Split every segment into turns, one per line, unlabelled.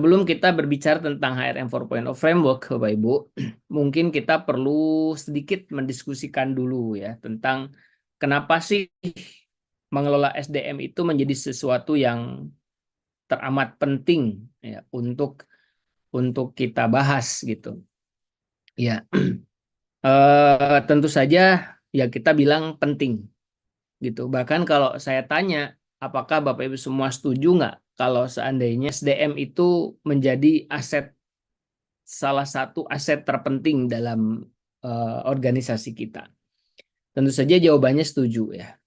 Sebelum kita berbicara tentang HRM 4.0 framework, Bapak Ibu, mungkin kita perlu sedikit mendiskusikan dulu ya tentang kenapa sih mengelola SDM itu menjadi sesuatu yang teramat penting ya untuk kita bahas gitu. Ya, tentu saja ya kita bilang penting gitu. Bahkan kalau saya tanya, apakah Bapak Ibu semua setuju nggak kalau seandainya SDM itu menjadi salah satu aset terpenting dalam organisasi kita? Tentu saja jawabannya setuju ya.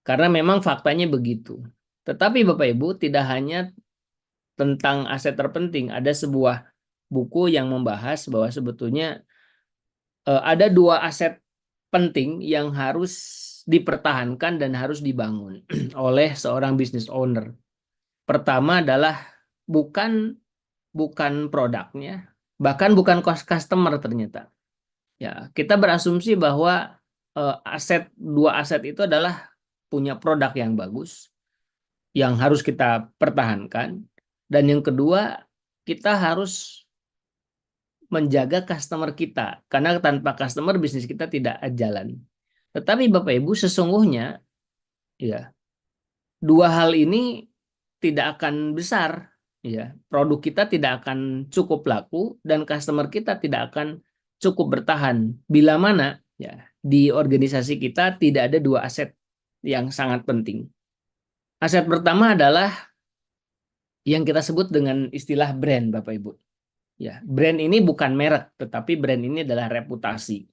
Karena memang faktanya begitu. Tetapi Bapak Ibu tidak hanya tentang aset terpenting, ada sebuah buku yang membahas bahwa sebetulnya ada dua aset penting yang harus dipertahankan dan harus dibangun oleh seorang business owner. Pertama adalah bukan bukan produknya, bahkan bukan cost customer ternyata. Ya, kita berasumsi bahwa dua aset itu adalah punya produk yang bagus, yang harus kita pertahankan, dan yang kedua kita harus menjaga customer kita, karena tanpa customer bisnis kita tidak jalan. Tetapi Bapak Ibu sesungguhnya ya dua hal ini tidak akan besar ya. Produk kita tidak akan cukup laku dan customer kita tidak akan cukup bertahan bila mana ya di organisasi kita tidak ada dua aset yang sangat penting. Aset pertama adalah yang kita sebut dengan istilah brand, Bapak Ibu. Ya, brand ini bukan merek, tetapi brand ini adalah reputasi.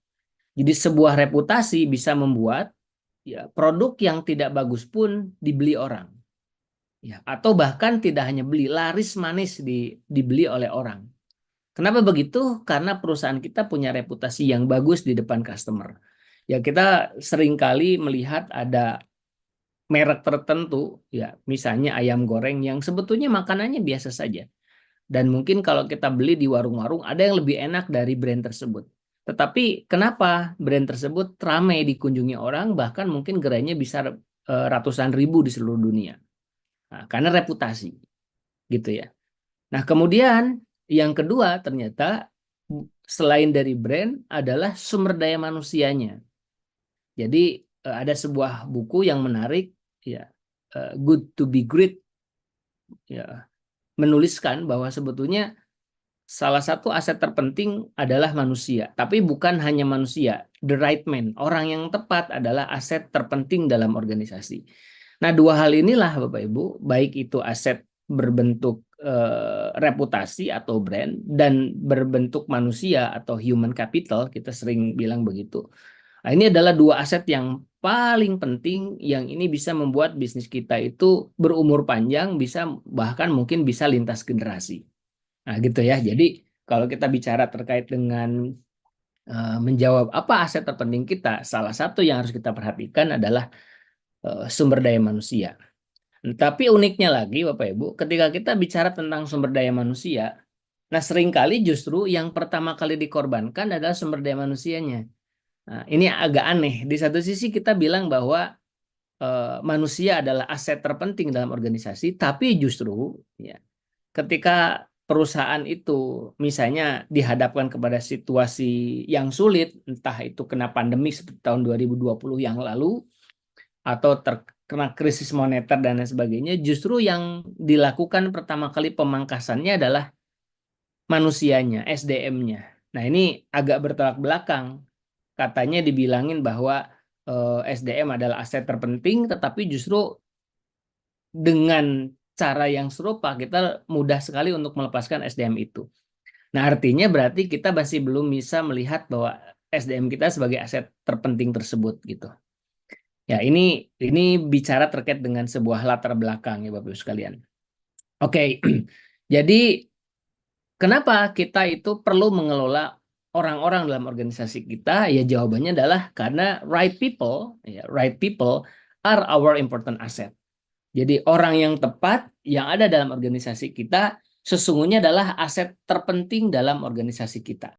Jadi sebuah reputasi bisa membuat ya produk yang tidak bagus pun dibeli orang. Ya, atau bahkan tidak hanya beli, laris manis dibeli oleh orang. Kenapa begitu? Karena perusahaan kita punya reputasi yang bagus di depan customer. Ya, kita seringkali melihat ada merek tertentu, ya, misalnya ayam goreng yang sebetulnya makanannya biasa saja. Dan mungkin kalau kita beli di warung-warung ada yang lebih enak dari brand tersebut. Tetapi kenapa brand tersebut ramai dikunjungi orang, bahkan mungkin gerainya bisa ratusan ribu di seluruh dunia. Nah, karena reputasi, gitu ya. Nah, kemudian yang kedua ternyata selain dari brand adalah sumber daya manusianya. Jadi ada sebuah buku yang menarik, ya, Good to be Great, ya, menuliskan bahwa sebetulnya salah satu aset terpenting adalah manusia, tapi bukan hanya manusia, the right man, orang yang tepat adalah aset terpenting dalam organisasi. Nah, dua hal inilah Bapak Ibu, baik itu aset berbentuk reputasi atau brand dan berbentuk manusia atau human capital, kita sering bilang begitu. Nah, ini adalah dua aset yang paling penting yang ini bisa membuat bisnis kita itu berumur panjang, bisa bahkan mungkin bisa lintas generasi. Nah, gitu ya. Jadi kalau kita bicara terkait dengan menjawab apa aset terpenting kita, salah satu yang harus kita perhatikan adalah sumber daya manusia. Tapi uniknya lagi, Bapak Ibu, ketika kita bicara tentang sumber daya manusia, nah seringkali justru yang pertama kali dikorbankan adalah sumber daya manusianya. Nah, ini agak aneh. Di satu sisi kita bilang bahwa manusia adalah aset terpenting dalam organisasi, tapi justru ya ketika perusahaan itu misalnya dihadapkan kepada situasi yang sulit, entah itu kena pandemi seperti tahun 2020 yang lalu, atau terkena krisis moneter dan lain sebagainya, justru yang dilakukan pertama kali pemangkasannya adalah manusianya, SDM-nya. Nah, ini agak bertolak belakang. Katanya dibilangin bahwa SDM adalah aset terpenting, tetapi justru dengan cara yang serupa kita mudah sekali untuk melepaskan SDM itu. Nah, artinya berarti kita masih belum bisa melihat bahwa SDM kita sebagai aset terpenting tersebut gitu. Ya, ini bicara terkait dengan sebuah latar belakang ya Bapak Ibu sekalian. Oke. Jadi kenapa kita itu perlu mengelola orang-orang dalam organisasi kita? Ya jawabannya adalah karena right people are our important asset. Jadi orang yang tepat yang ada dalam organisasi kita sesungguhnya adalah aset terpenting dalam organisasi kita.